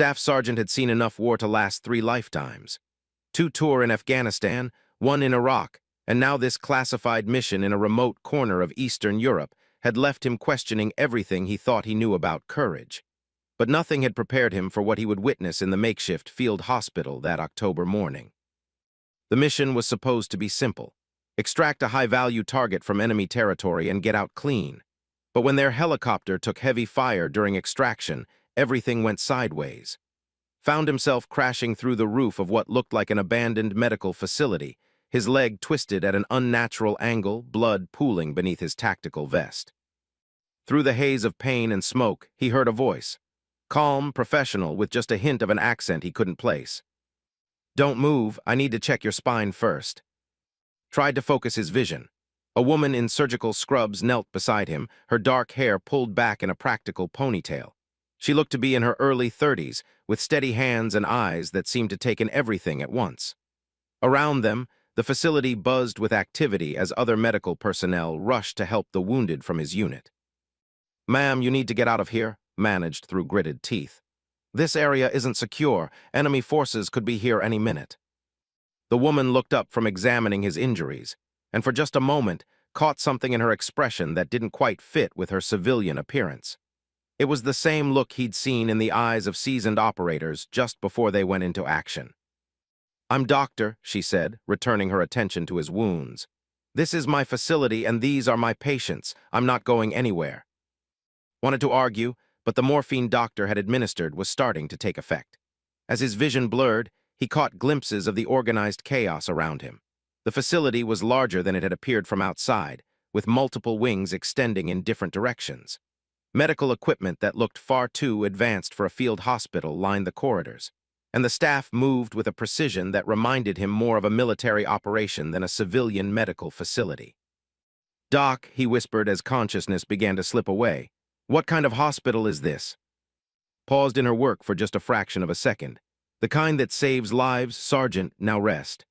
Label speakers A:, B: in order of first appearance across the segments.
A: Staff Sergeant had seen enough war to last 3 lifetimes. 2 tours in Afghanistan, 1 in Iraq, and now this classified mission in a remote corner of Eastern Europe had left him questioning everything he thought he knew about courage. But nothing had prepared him for what he would witness in the makeshift field hospital that October morning. The mission was supposed to be simple: extract a high-value target from enemy territory and get out clean. But when their helicopter took heavy fire during extraction, everything went sideways. Found himself crashing through the roof of what looked like an abandoned medical facility, his leg twisted at an unnatural angle, blood pooling beneath his tactical vest. Through the haze of pain and smoke, he heard a voice. Calm, professional, with just a hint of an accent he couldn't place. "Don't move, I need to check your spine first." Tried to focus his vision. A woman in surgical scrubs knelt beside him, her dark hair pulled back in a practical ponytail. She looked to be in her early 30s, with steady hands and eyes that seemed to take in everything at once. Around them, the facility buzzed with activity as other medical personnel rushed to help the wounded from his unit. "Ma'am, you need to get out of here," managed through gritted teeth. "This area isn't secure. Enemy forces could be here any minute." The woman looked up from examining his injuries, and for just a moment caught something in her expression that didn't quite fit with her civilian appearance. It was the same look he'd seen in the eyes of seasoned operators just before they went into action. "I'm doctor," she said, returning her attention to his wounds. "This is my facility and these are my patients. I'm not going anywhere." Wanted to argue, but the morphine doctor had administered was starting to take effect. As his vision blurred, he caught glimpses of the organized chaos around him. The facility was larger than it had appeared from outside, with multiple wings extending in different directions. Medical equipment that looked far too advanced for a field hospital lined the corridors, and the staff moved with a precision that reminded him more of a military operation than a civilian medical facility. "Doc," he whispered as consciousness began to slip away, "what kind of hospital is this?" Paused in her work for just a fraction of a second. "The kind that saves lives, Sergeant, now rest."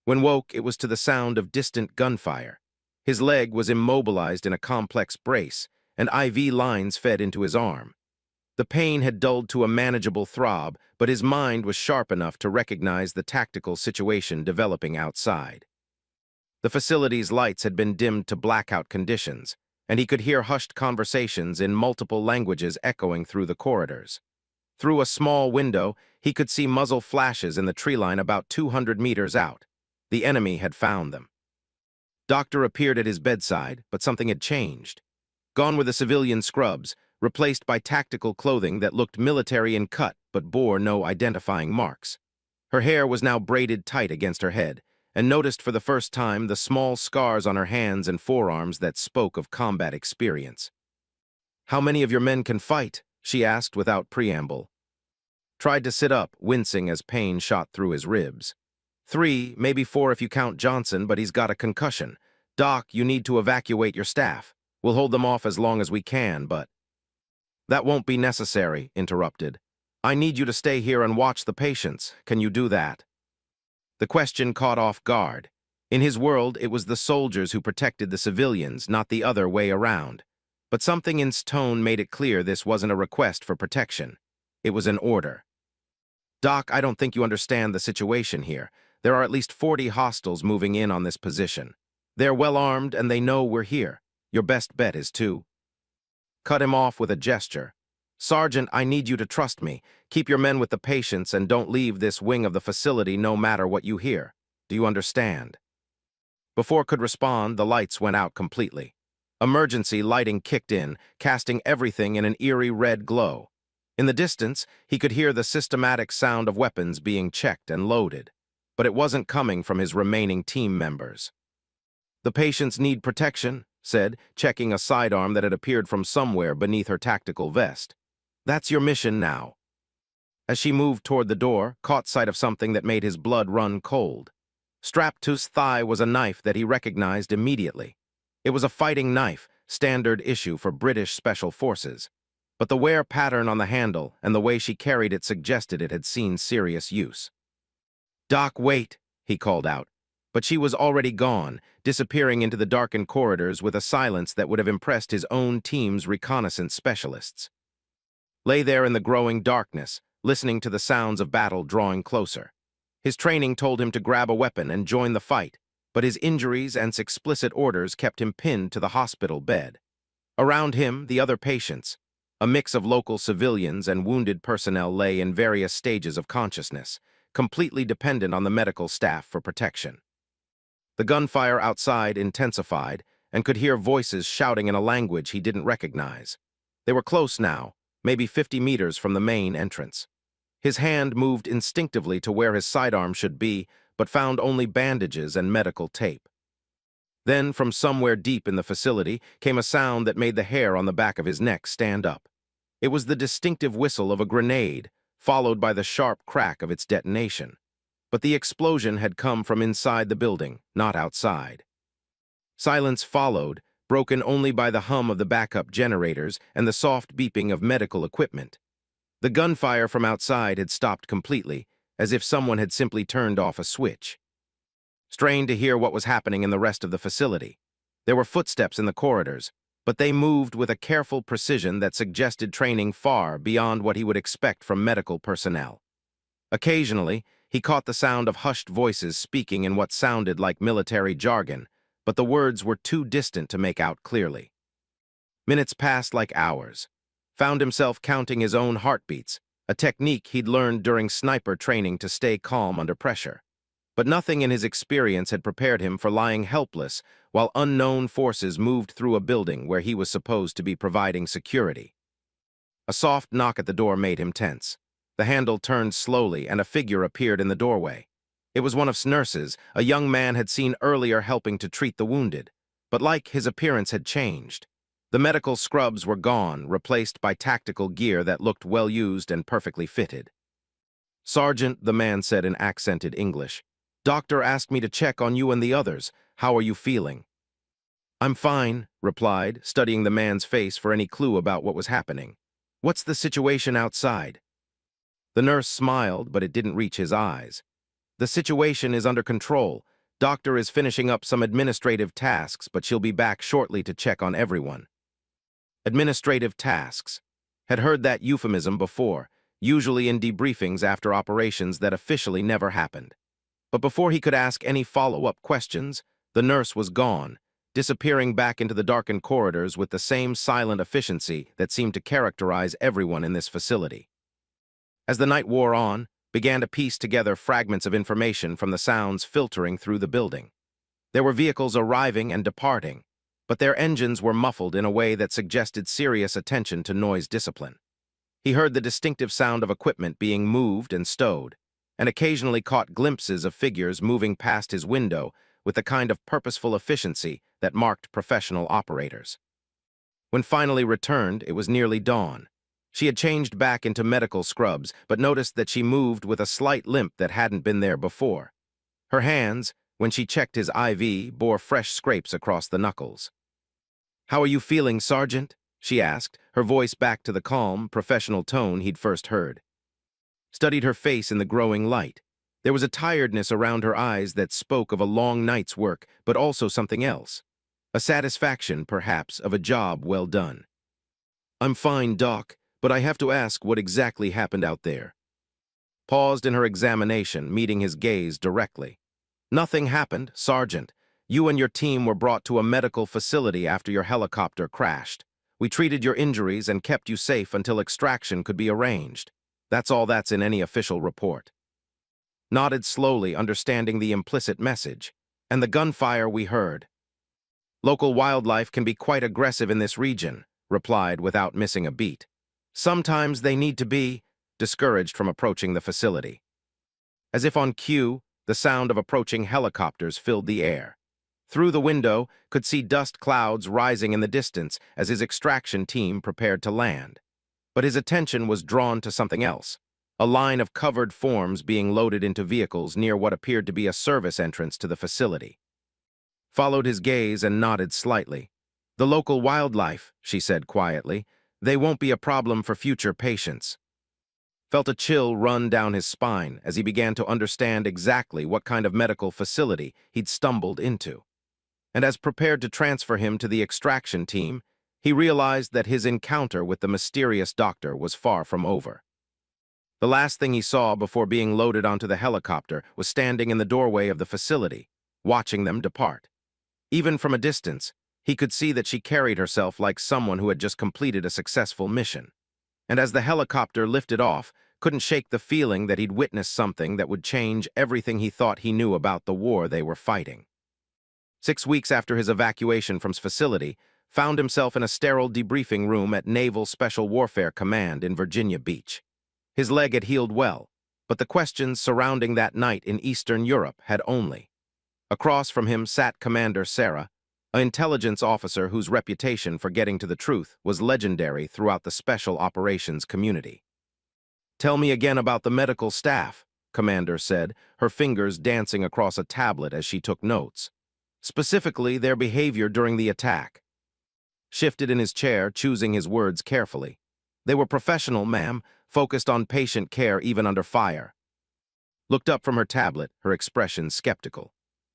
A: When woke, it was to the sound of distant gunfire. His leg was immobilized in a complex brace, and IV lines fed into his arm. The pain had dulled to a manageable throb, but his mind was sharp enough to recognize the tactical situation developing outside. The facility's lights had been dimmed to blackout conditions, and he could hear hushed conversations in multiple languages echoing through the corridors. Through a small window, he could see muzzle flashes in the tree line about 200 meters out. The enemy had found them. Doctor appeared at his bedside, but something had changed. Gone were the civilian scrubs, replaced by tactical clothing that looked military in cut but bore no identifying marks. Her hair was now braided tight against her head, and noticed for the first time the small scars on her hands and forearms that spoke of combat experience. "How many of your men can fight?" she asked without preamble. Tried to sit up, wincing as pain shot through his ribs. 3, maybe 4 if you count Johnson, but he's got a concussion. Doc, you need to evacuate your staff. We'll hold them off as long as we can, but—" "That won't be necessary," interrupted. "I need you to stay here and watch the patients. Can you do that?" The question caught off guard. In his world, it was the soldiers who protected the civilians, not the other way around. But something in his tone made it clear this wasn't a request for protection. It was an order. "Doc, I don't think you understand the situation here. There are at least 40 hostiles moving in on this position. They're well armed and they know we're here. Your best bet is to—" Cut him off with a gesture. "Sergeant, I need you to trust me. Keep your men with the patients and don't leave this wing of the facility no matter what you hear. Do you understand?" Before could respond, the lights went out completely. Emergency lighting kicked in, casting everything in an eerie red glow. In the distance, he could hear the systematic sound of weapons being checked and loaded, but it wasn't coming from his remaining team members. "The patients need protection," said, checking a sidearm that had appeared from somewhere beneath her tactical vest. "That's your mission now." As she moved toward the door, caught sight of something that made his blood run cold. Strapped to his thigh was a knife that he recognized immediately. It was a fighting knife, standard issue for British Special Forces. But the wear pattern on the handle and the way she carried it suggested it had seen serious use. "Doc, wait," he called out. But she was already gone, disappearing into the darkened corridors with a silence that would have impressed his own team's reconnaissance specialists. Lay there in the growing darkness, listening to the sounds of battle drawing closer. His training told him to grab a weapon and join the fight, but his injuries and explicit orders kept him pinned to the hospital bed. Around him, the other patients, a mix of local civilians and wounded personnel, lay in various stages of consciousness, completely dependent on the medical staff for protection. The gunfire outside intensified and could hear voices shouting in a language he didn't recognize. They were close now, maybe 50 meters from the main entrance. His hand moved instinctively to where his sidearm should be, but found only bandages and medical tape. Then, from somewhere deep in the facility, came a sound that made the hair on the back of his neck stand up. It was the distinctive whistle of a grenade, followed by the sharp crack of its detonation. But the explosion had come from inside the building, not outside. Silence followed, broken only by the hum of the backup generators and the soft beeping of medical equipment. The gunfire from outside had stopped completely, as if someone had simply turned off a switch. Strained to hear what was happening in the rest of the facility. There were footsteps in the corridors, but they moved with a careful precision that suggested training far beyond what he would expect from medical personnel. Occasionally, he caught the sound of hushed voices speaking in what sounded like military jargon, but the words were too distant to make out clearly. Minutes passed like hours. Found himself counting his own heartbeats, a technique he'd learned during sniper training to stay calm under pressure. But nothing in his experience had prepared him for lying helpless while unknown forces moved through a building where he was supposed to be providing security. A soft knock at the door made him tense. The handle turned slowly and a figure appeared in the doorway. It was one of his nurses, a young man had seen earlier helping to treat the wounded. But like his appearance had changed. The medical scrubs were gone, replaced by tactical gear that looked well used and perfectly fitted. "Sergeant," the man said in accented English. "Doctor asked me to check on you and the others. How are you feeling?" "I'm fine," replied, studying the man's face for any clue about what was happening. "What's the situation outside?" The nurse smiled, but it didn't reach his eyes. "The situation is under control. Doctor is finishing up some administrative tasks, but she'll be back shortly to check on everyone." Administrative tasks. Had heard that euphemism before, usually in debriefings after operations that officially never happened. But before he could ask any follow-up questions, the nurse was gone, disappearing back into the darkened corridors with the same silent efficiency that seemed to characterize everyone in this facility. As the night wore on, began to piece together fragments of information from the sounds filtering through the building. There were vehicles arriving and departing, but their engines were muffled in a way that suggested serious attention to noise discipline. He heard the distinctive sound of equipment being moved and stowed, and occasionally caught glimpses of figures moving past his window with the kind of purposeful efficiency that marked professional operators. When finally returned, it was nearly dawn. She had changed back into medical scrubs, but noticed that she moved with a slight limp that hadn't been there before. Her hands, when she checked his IV, bore fresh scrapes across the knuckles. "How are you feeling, Sergeant?" she asked, her voice back to the calm, professional tone he'd first heard. Studied her face in the growing light. There was a tiredness around her eyes that spoke of a long night's work, but also something else. A satisfaction, perhaps, of a job well done. "I'm fine, Doc, but I have to ask what exactly happened out there." Paused in her examination, meeting his gaze directly. "Nothing happened, Sergeant. You and your team were brought to a medical facility after your helicopter crashed. We treated your injuries and kept you safe until extraction could be arranged. That's all that's in any official report." Nodded slowly, understanding the implicit message. "And the gunfire we heard." "Local wildlife can be quite aggressive in this region," replied without missing a beat. "Sometimes they need to be discouraged from approaching the facility." As if on cue, the sound of approaching helicopters filled the air. Through the window, could see dust clouds rising in the distance as his extraction team prepared to land. But his attention was drawn to something else, a line of covered forms being loaded into vehicles near what appeared to be a service entrance to the facility. Followed his gaze and nodded slightly. "The local wildlife," she said quietly. "They won't be a problem for future patients." Felt a chill run down his spine as he began to understand exactly what kind of medical facility he'd stumbled into. And as prepared to transfer him to the extraction team, he realized that his encounter with the mysterious doctor was far from over. The last thing he saw before being loaded onto the helicopter was standing in the doorway of the facility, watching them depart. Even from a distance, he could see that she carried herself like someone who had just completed a successful mission. And as the helicopter lifted off, couldn't shake the feeling that he'd witnessed something that would change everything he thought he knew about the war they were fighting. 6 weeks after his evacuation from his facility, found himself in a sterile debriefing room at Naval Special Warfare Command in Virginia Beach. His leg had healed well, but the questions surrounding that night in Eastern Europe had only. Across from him sat Commander Sarah, an intelligence officer whose reputation for getting to the truth was legendary throughout the special operations community. "Tell me again about the medical staff," Commander said, her fingers dancing across a tablet as she took notes. "Specifically, their behavior during the attack." Shifted in his chair, choosing his words carefully. "They were professional, ma'am, focused on patient care even under fire." Looked up from her tablet, her expression skeptical.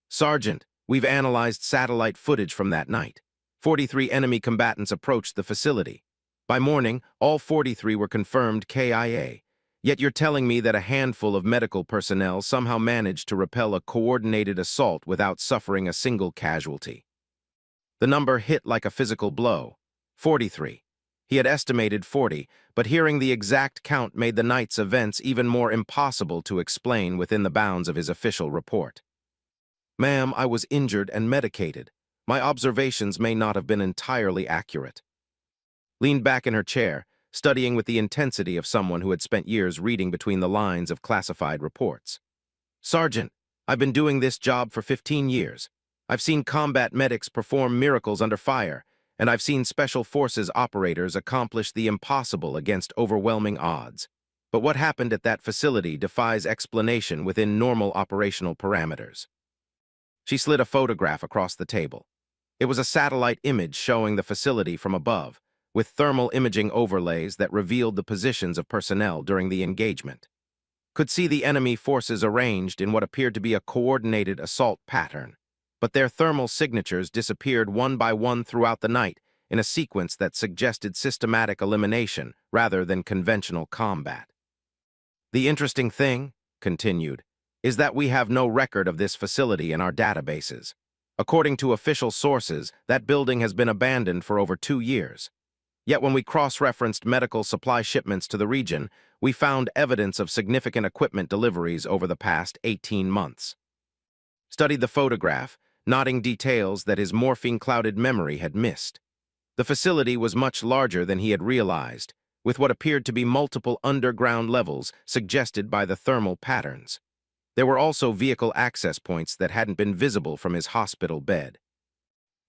A: "Sergeant, we've analyzed satellite footage from that night. 43 enemy combatants approached the facility. By morning, all 43 were confirmed KIA. Yet you're telling me that a handful of medical personnel somehow managed to repel a coordinated assault without suffering a single casualty." The number hit like a physical blow. 43. He had estimated 40, but hearing the exact count made the night's events even more impossible to explain within the bounds of his official report. "Ma'am, I was injured and medicated. My observations may not have been entirely accurate." Leaned back in her chair, studying with the intensity of someone who had spent years reading between the lines of classified reports. "Sergeant, I've been doing this job for 15 years. I've seen combat medics perform miracles under fire, and I've seen special forces operators accomplish the impossible against overwhelming odds. But what happened at that facility defies explanation within normal operational parameters." She slid a photograph across the table. It was a satellite image showing the facility from above, with thermal imaging overlays that revealed the positions of personnel during the engagement. Could see the enemy forces arranged in what appeared to be a coordinated assault pattern, but their thermal signatures disappeared one by one throughout the night in a sequence that suggested systematic elimination rather than conventional combat. "The interesting thing," continued, "is that we have no record of this facility in our databases. According to official sources, that building has been abandoned for over 2 years. Yet when we cross-referenced medical supply shipments to the region, we found evidence of significant equipment deliveries over the past 18 months. Studied the photograph, noting details that his morphine-clouded memory had missed. The facility was much larger than he had realized, with what appeared to be multiple underground levels suggested by the thermal patterns. There were also vehicle access points that hadn't been visible from his hospital bed.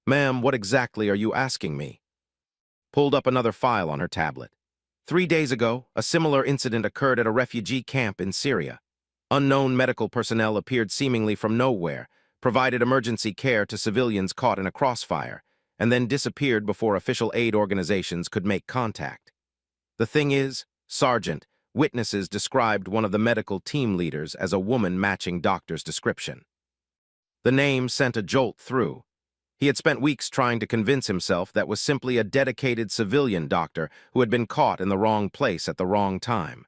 A: "Ma'am, what exactly are you asking me?" Pulled up another file on her tablet. 3 days ago, a similar incident occurred at a refugee camp in Syria. Unknown medical personnel appeared seemingly from nowhere, provided emergency care to civilians caught in a crossfire, and then disappeared before official aid organizations could make contact. The thing is, Sergeant, witnesses described one of the medical team leaders as a woman matching doctor's description. The name sent a jolt through. He had spent weeks trying to convince himself that was simply a dedicated civilian doctor who had been caught in the wrong place at the wrong time.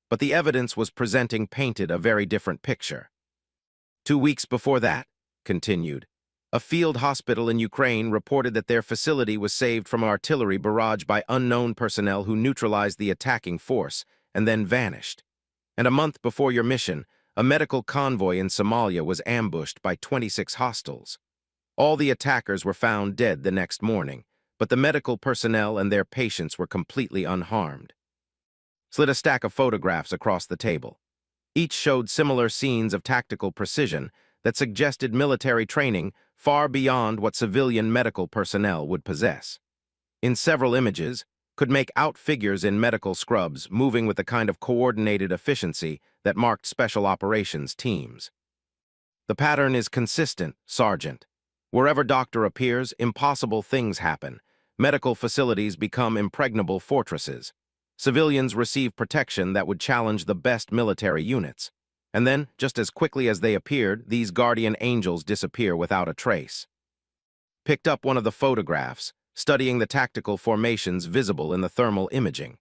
A: But the evidence was painted a very different picture. 2 weeks before that, continued, a field hospital in Ukraine reported that their facility was saved from artillery barrage by unknown personnel who neutralized the attacking force and then vanished. And a month before your mission, a medical convoy in Somalia was ambushed by 26 hostiles. All the attackers were found dead the next morning, but the medical personnel and their patients were completely unharmed. Slid a stack of photographs across the table. Each showed similar scenes of tactical precision that suggested military training far beyond what civilian medical personnel would possess. In several images, could make out figures in medical scrubs moving with the kind of coordinated efficiency that marked special operations teams. "The pattern is consistent, Sergeant. Wherever doctor appears, impossible things happen. Medical facilities become impregnable fortresses. Civilians receive protection that would challenge the best military units. And then, just as quickly as they appeared, these guardian angels disappear without a trace." Picked up one of the photographs, studying the tactical formations visible in the thermal imaging.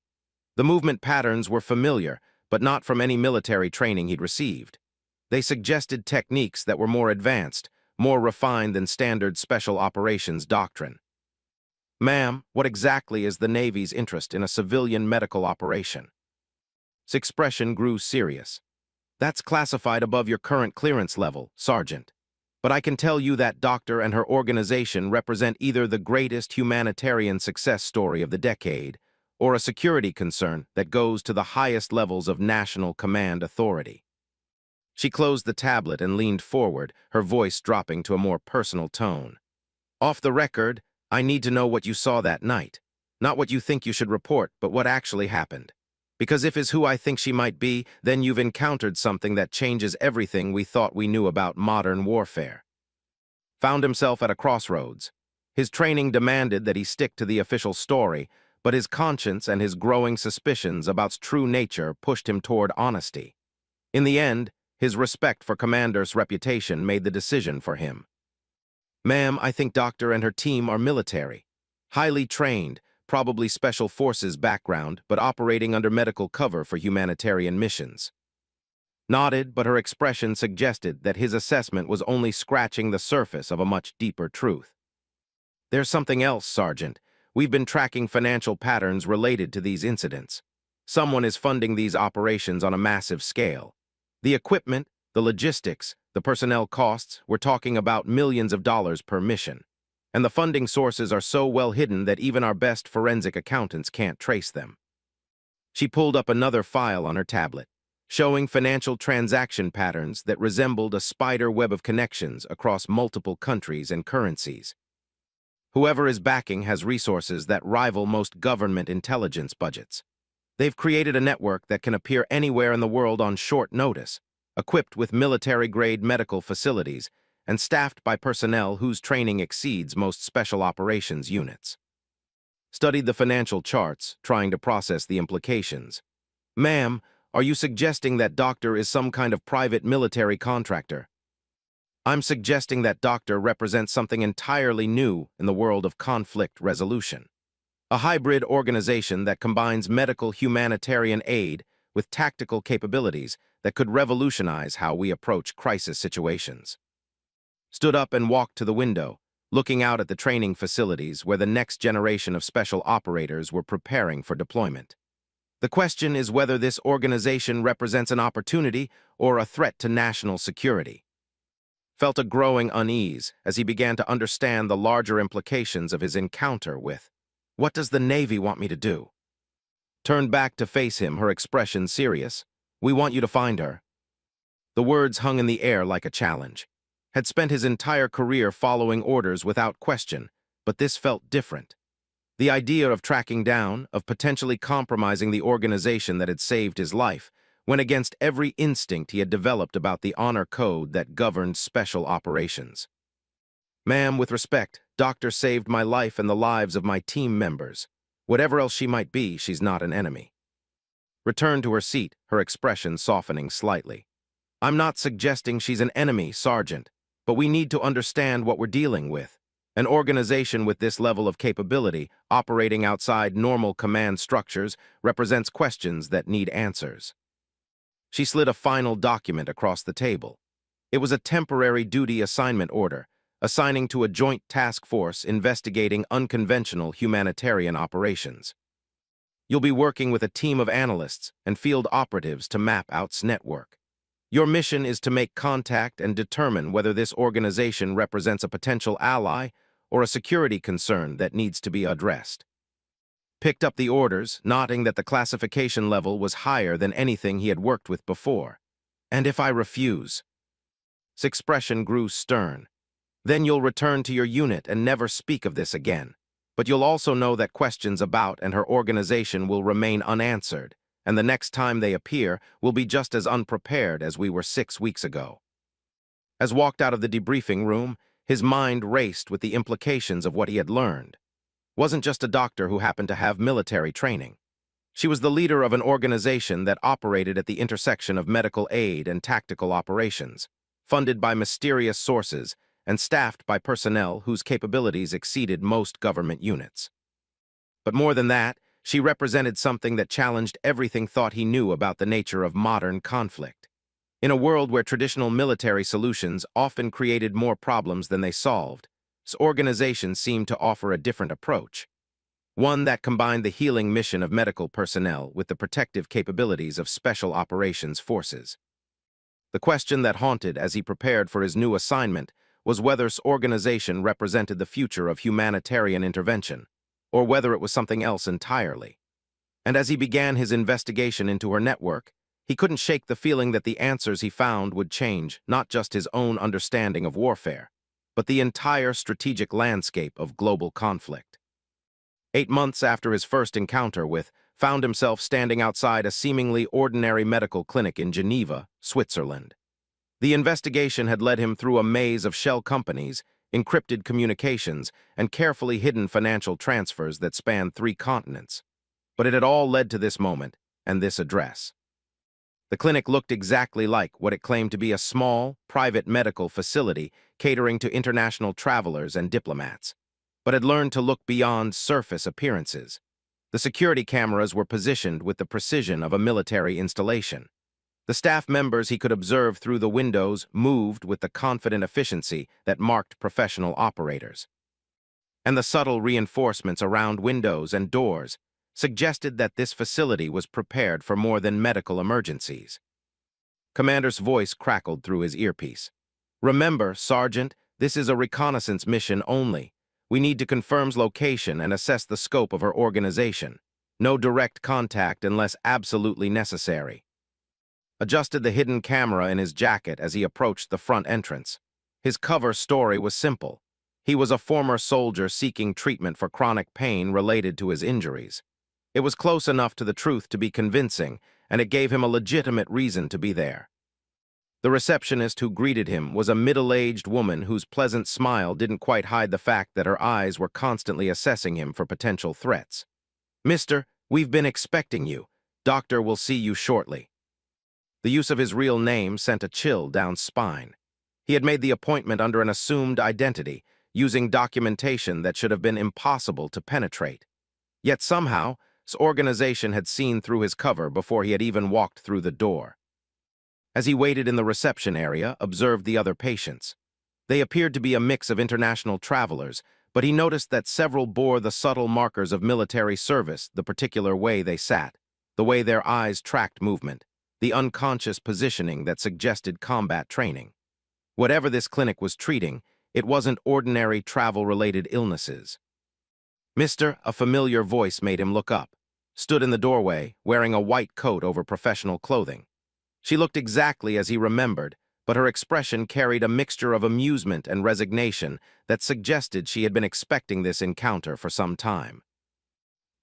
A: The movement patterns were familiar, but not from any military training he'd received. They suggested techniques that were more advanced, more refined than standard special operations doctrine. "Ma'am, what exactly is the Navy's interest in a civilian medical operation?" His expression grew serious. "That's classified above your current clearance level, Sergeant. But I can tell you that doctor and her organization represent either the greatest humanitarian success story of the decade or a security concern that goes to the highest levels of national command authority." She closed the tablet and leaned forward, her voice dropping to a more personal tone. "Off the record, I need to know what you saw that night. Not what you think you should report, but what actually happened. Because if is who I think she might be, then you've encountered something that changes everything we thought we knew about modern warfare." Found himself at a crossroads. His training demanded that he stick to the official story, but his conscience and his growing suspicions about's true nature pushed him toward honesty. In the end, his respect for Commander's reputation made the decision for him. "Ma'am, I think Doctor and her team are military. Highly trained, probably special forces background, but operating under medical cover for humanitarian missions." Nodded, but her expression suggested that his assessment was only scratching the surface of a much deeper truth. "There's something else, Sergeant. We've been tracking financial patterns related to these incidents. Someone is funding these operations on a massive scale. The equipment, the logistics, the personnel costs, we're talking about millions of dollars per mission. And the funding sources are so well hidden that even our best forensic accountants can't trace them." She pulled up another file on her tablet, showing financial transaction patterns that resembled a spider web of connections across multiple countries and currencies. "Whoever is backing has resources that rival most government intelligence budgets. They've created a network that can appear anywhere in the world on short notice, equipped with military-grade medical facilities, and staffed by personnel whose training exceeds most special operations units." Studied the financial charts, trying to process the implications. "Ma'am, are you suggesting that Doctor is some kind of private military contractor?" "I'm suggesting that Doctor represents something entirely new in the world of conflict resolution. A hybrid organization that combines medical humanitarian aid with tactical capabilities that could revolutionize how we approach crisis situations." Stood up and walked to the window, looking out at the training facilities where the next generation of special operators were preparing for deployment. "The question is whether this organization represents an opportunity or a threat to national security." Felt a growing unease as he began to understand the larger implications of his encounter with, "What does the Navy want me to do?" Turned back to face him, her expression serious. "We want you to find her." The words hung in the air like a challenge. Had spent his entire career following orders without question, but this felt different. The idea of tracking down, of potentially compromising the organization that had saved his life, went against every instinct he had developed about the honor code that governed special operations. "Ma'am, with respect, Doctor saved my life and the lives of my team members. Whatever else she might be, she's not an enemy." Returned to her seat, her expression softening slightly. "I'm not suggesting she's an enemy, Sergeant, but we need to understand what we're dealing with. An organization with this level of capability, operating outside normal command structures, represents questions that need answers." She slid a final document across the table. It was a temporary duty assignment order, assigning to a joint task force investigating unconventional humanitarian operations. "You'll be working with a team of analysts and field operatives to map out's network. Your mission is to make contact and determine whether this organization represents a potential ally or a security concern that needs to be addressed." Picked up the orders, noting that the classification level was higher than anything he had worked with before. "And if I refuse?" His expression grew stern. "Then you'll return to your unit and never speak of this again. But you'll also know that questions about and her organization will remain unanswered, and the next time they appear, we'll be just as unprepared as we were 6 weeks ago." As walked out of the debriefing room, his mind raced with the implications of what he had learned. Wasn't just a doctor who happened to have military training. She was the leader of an organization that operated at the intersection of medical aid and tactical operations, funded by mysterious sources and staffed by personnel whose capabilities exceeded most government units. But more than that, She represented something that challenged everything thought he knew about the nature of modern conflict. In a world where traditional military solutions often created more problems than they solved, this organization seemed to offer a different approach, one that combined the healing mission of medical personnel with the protective capabilities of special operations forces. The question that haunted as he prepared for his new assignment was whether this organization represented the future of humanitarian intervention, or whether it was something else entirely. And as he began his investigation into her network, he couldn't shake the feeling that the answers he found would change not just his own understanding of warfare, but the entire strategic landscape of global conflict. 8 months after his first encounter with, found himself standing outside a seemingly ordinary medical clinic in Geneva, Switzerland. The investigation had led him through a maze of shell companies, encrypted communications, and carefully hidden financial transfers that spanned 3 continents. But it had all led to this moment and this address. The clinic looked exactly like what it claimed to be a small, private medical facility catering to international travelers and diplomats, but had learned to look beyond surface appearances. The security cameras were positioned with the precision of a military installation. The staff members he could observe through the windows moved with the confident efficiency that marked professional operators. And the subtle reinforcements around windows and doors suggested that this facility was prepared for more than medical emergencies. Commander's voice crackled through his earpiece. "Remember, Sergeant, this is a reconnaissance mission only. We need to confirm's location and assess the scope of her organization. No direct contact unless absolutely necessary." Adjusted the hidden camera in his jacket as he approached the front entrance. His cover story was simple. He was a former soldier seeking treatment for chronic pain related to his injuries. It was close enough to the truth to be convincing, and it gave him a legitimate reason to be there. The receptionist who greeted him was a middle-aged woman whose pleasant smile didn't quite hide the fact that her eyes were constantly assessing him for potential threats. "Mister, we've been expecting you. Doctor will see you shortly." The use of his real name sent a chill down spine. He had made the appointment under an assumed identity, using documentation that should have been impossible to penetrate. Yet somehow, his organization had seen through his cover before he had even walked through the door. As he waited in the reception area, observed the other patients. They appeared to be a mix of international travelers, but he noticed that several bore the subtle markers of military service, the particular way they sat, the way their eyes tracked movement, the unconscious positioning that suggested combat training. Whatever this clinic was treating, it wasn't ordinary travel-related illnesses. "Mister," a familiar voice made him look up, stood in the doorway, wearing a white coat over professional clothing. She looked exactly as he remembered, but her expression carried a mixture of amusement and resignation that suggested she had been expecting this encounter for some time.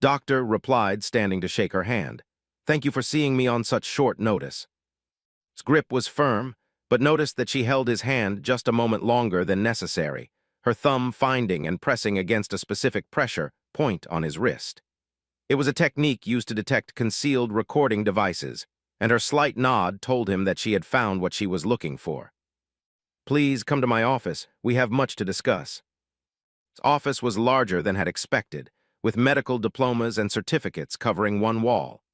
A: "Doctor," replied, standing to shake her hand. "Thank you for seeing me on such short notice." His grip was firm, but noticed that she held his hand just a moment longer than necessary, her thumb finding and pressing against a specific pressure point on his wrist. It was a technique used to detect concealed recording devices, and her slight nod told him that she had found what she was looking for. "Please come to my office. We have much to discuss." His office was larger than had expected, with medical diplomas and certificates covering one wall.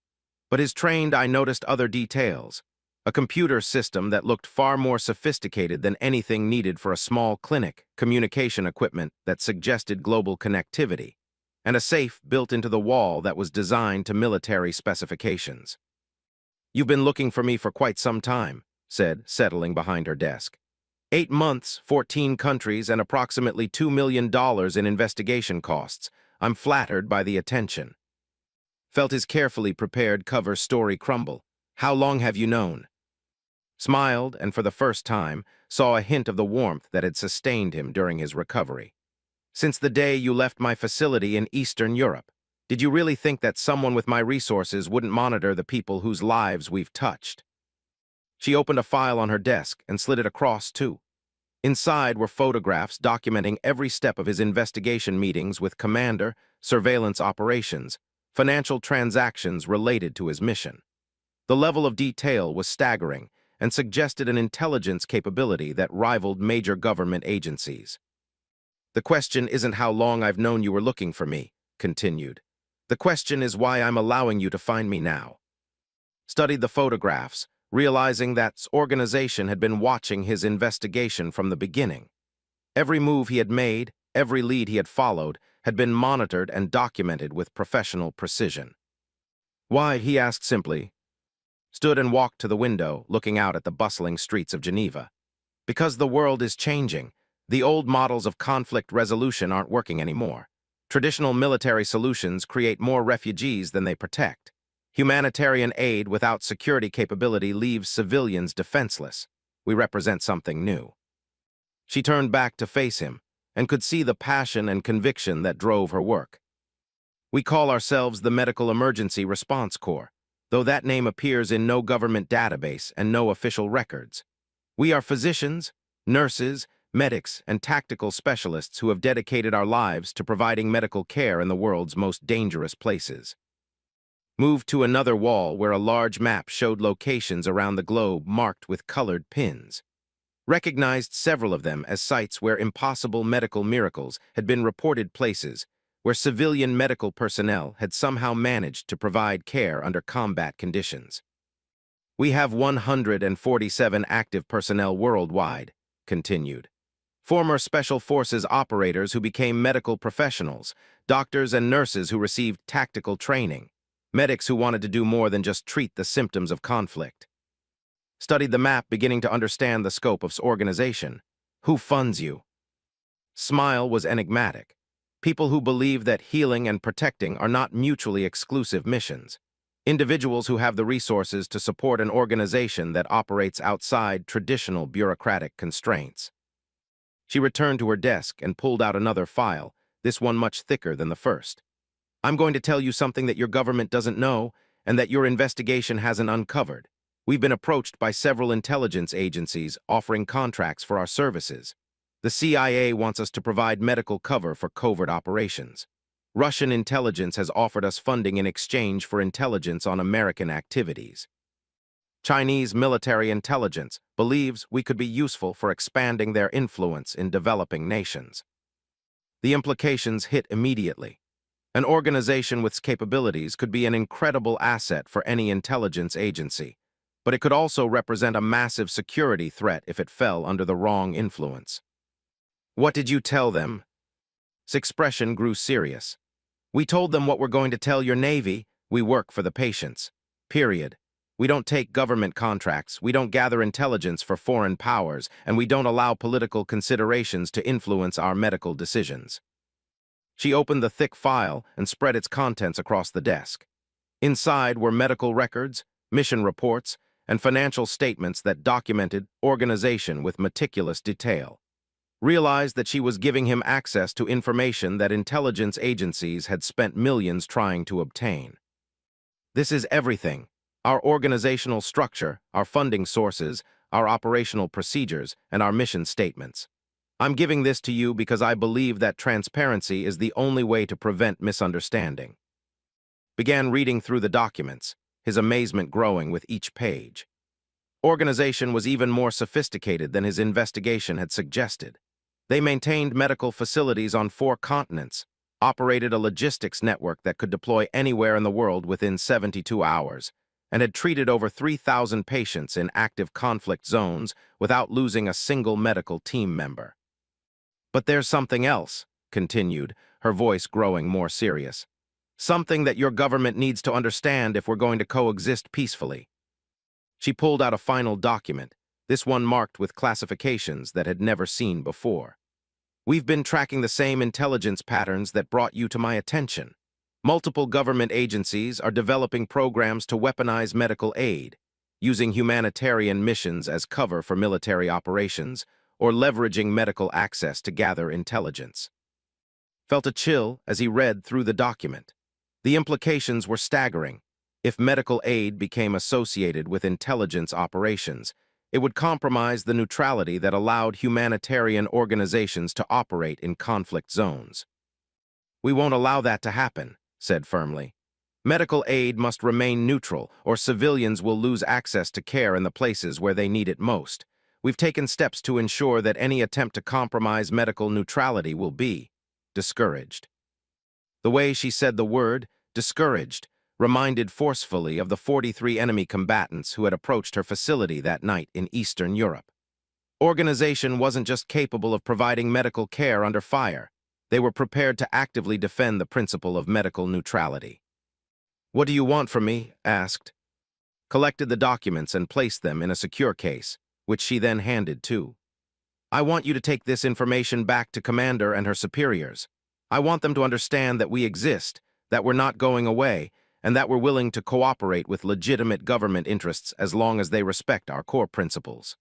A: But his trained eye noticed other details, a computer system that looked far more sophisticated than anything needed for a small clinic, communication equipment that suggested global connectivity, and a safe built into the wall that was designed to military specifications. "You've been looking for me for quite some time," said, settling behind her desk. 8 months, 14 countries, and approximately $2 million in investigation costs. I'm flattered by the attention. Felt his carefully prepared cover story crumble. "How long have you known?" Smiled, and for the first time, saw a hint of the warmth that had sustained him during his recovery. "Since the day you left my facility in Eastern Europe. Did you really think that someone with my resources wouldn't monitor the people whose lives we've touched?" She opened a file on her desk and slid it across, too. Inside were photographs documenting every step of his investigation meetings with Commander, surveillance operations, financial transactions related to his mission. The level of detail was staggering and suggested an intelligence capability that rivaled major government agencies. "The question isn't how long I've known you were looking for me," continued. The question is why I'm allowing you to find me now. Studied the photographs, realizing that organization had been watching his investigation from the beginning. Every move he had made, every lead he had followed, had been monitored and documented with professional precision. Why, he asked simply, stood and walked to the window, looking out at the bustling streets of Geneva. Because the world is changing. The old models of conflict resolution aren't working anymore. Traditional military solutions create more refugees than they protect. Humanitarian aid without security capability leaves civilians defenseless. We represent something new. She turned back to face him and could see the passion and conviction that drove her work. We call ourselves the Medical Emergency Response Corps, though that name appears in no government database and no official records. We are physicians, nurses, medics, and tactical specialists who have dedicated our lives to providing medical care in the world's most dangerous places. Moved to another wall where a large map showed locations around the globe marked with colored pins. Recognized several of them as sites where impossible medical miracles had been reported, places where civilian medical personnel had somehow managed to provide care under combat conditions. We have 147 active personnel worldwide, continued. Former Special Forces operators who became medical professionals, doctors and nurses who received tactical training, medics who wanted to do more than just treat the symptoms of conflict. Studied the map, beginning to understand the scope of organization. Who funds you? Smile was enigmatic. People who believe that healing and protecting are not mutually exclusive missions. Individuals who have the resources to support an organization that operates outside traditional bureaucratic constraints. She returned to her desk and pulled out another file, this one much thicker than the first. I'm going to tell you something that your government doesn't know and that your investigation hasn't uncovered. We've been approached by several intelligence agencies offering contracts for our services. The CIA wants us to provide medical cover for covert operations. Russian intelligence has offered us funding in exchange for intelligence on American activities. Chinese military intelligence believes we could be useful for expanding their influence in developing nations. The implications hit immediately. An organization with capabilities could be an incredible asset for any intelligence agency, but it could also represent a massive security threat if it fell under the wrong influence. What did you tell them? His expression grew serious. We told them what we're going to tell your Navy. We work for the patients. Period. We don't take government contracts, we don't gather intelligence for foreign powers, and we don't allow political considerations to influence our medical decisions. She opened the thick file and spread its contents across the desk. Inside were medical records, mission reports, and financial statements that documented organization with meticulous detail. Realized that she was giving him access to information that intelligence agencies had spent millions trying to obtain. This is everything: our organizational structure, our funding sources, our operational procedures, and our mission statements. I'm giving this to you because I believe that transparency is the only way to prevent misunderstanding. Began reading through the documents, his amazement growing with each page. Organization was even more sophisticated than his investigation had suggested. They maintained medical facilities on 4 continents, operated a logistics network that could deploy anywhere in the world within 72 hours, and had treated over 3,000 patients in active conflict zones without losing a single medical team member. But there's something else, continued, her voice growing more serious. Something that your government needs to understand if we're going to coexist peacefully. She pulled out a final document, this one marked with classifications that had never seen before. We've been tracking the same intelligence patterns that brought you to my attention. Multiple government agencies are developing programs to weaponize medical aid, using humanitarian missions as cover for military operations, or leveraging medical access to gather intelligence. Felt a chill as he read through the document. The implications were staggering. If medical aid became associated with intelligence operations, it would compromise the neutrality that allowed humanitarian organizations to operate in conflict zones. We won't allow that to happen, said firmly. Medical aid must remain neutral, or civilians will lose access to care in the places where they need it most. We've taken steps to ensure that any attempt to compromise medical neutrality will be discouraged. The way she said the word, discouraged, reminded forcefully of the 43 enemy combatants who had approached her facility that night in Eastern Europe. Organization wasn't just capable of providing medical care under fire. They were prepared to actively defend the principle of medical neutrality. "What do you want from me?" asked. Collected the documents and placed them in a secure case, which she then handed to. "I want you to take this information back to Commander and her superiors. I want them to understand that we exist, that we're not going away, and that we're willing to cooperate with legitimate government interests as long as they respect our core principles."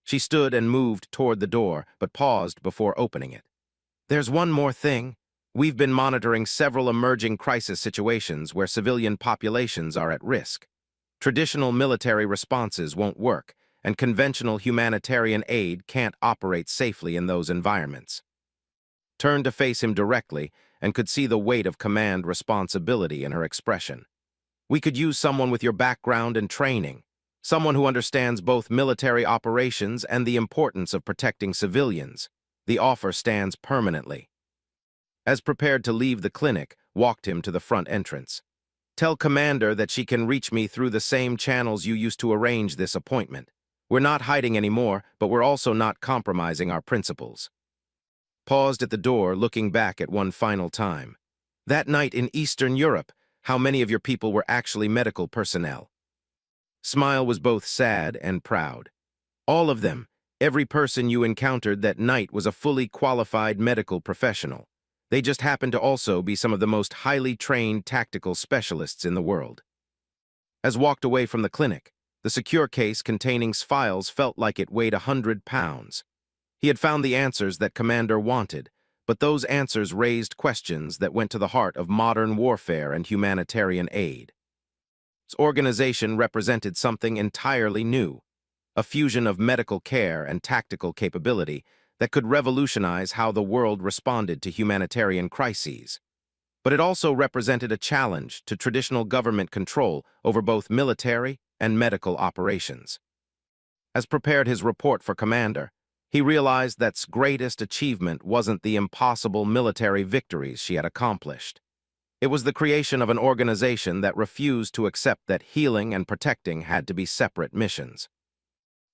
A: She stood and moved toward the door, but paused before opening it. "There's one more thing. We've been monitoring several emerging crisis situations where civilian populations are at risk. Traditional military responses won't work, and conventional humanitarian aid can't operate safely in those environments." Turned to face him directly and could see the weight of command responsibility in her expression. "We could use someone with your background and training, someone who understands both military operations and the importance of protecting civilians. The offer stands permanently." As prepared to leave the clinic, walked him to the front entrance. "Tell Commander that she can reach me through the same channels you used to arrange this appointment. We're not hiding anymore, but we're also not compromising our principles." Paused at the door, looking back at one final time. "That night in Eastern Europe, how many of your people were actually medical personnel?" Smile was both sad and proud. "All of them. Every person you encountered that night was a fully qualified medical professional. They just happened to also be some of the most highly trained tactical specialists in the world." As walked away from the clinic, the secure case containing files felt like it weighed 100 pounds. He had found the answers that Commander wanted, but those answers raised questions that went to the heart of modern warfare and humanitarian aid. Its organization represented something entirely new, a fusion of medical care and tactical capability that could revolutionize how the world responded to humanitarian crises. But it also represented a challenge to traditional government control over both military and medical operations. As prepared his report for Commander, he realized that its greatest achievement wasn't the impossible military victories she had accomplished. It was the creation of an organization that refused to accept that healing and protecting had to be separate missions.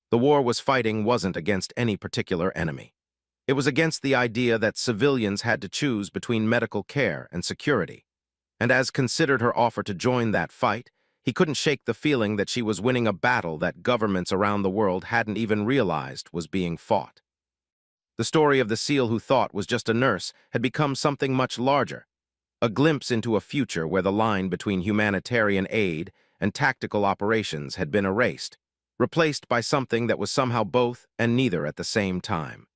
A: The war was fighting wasn't against any particular enemy. It was against the idea that civilians had to choose between medical care and security. And as considered her offer to join that fight, he couldn't shake the feeling that she was winning a battle that governments around the world hadn't even realized was being fought. The story of the SEAL who thought was just a nurse had become something much larger, a glimpse into a future where the line between humanitarian aid and tactical operations had been erased, replaced by something that was somehow both and neither at the same time.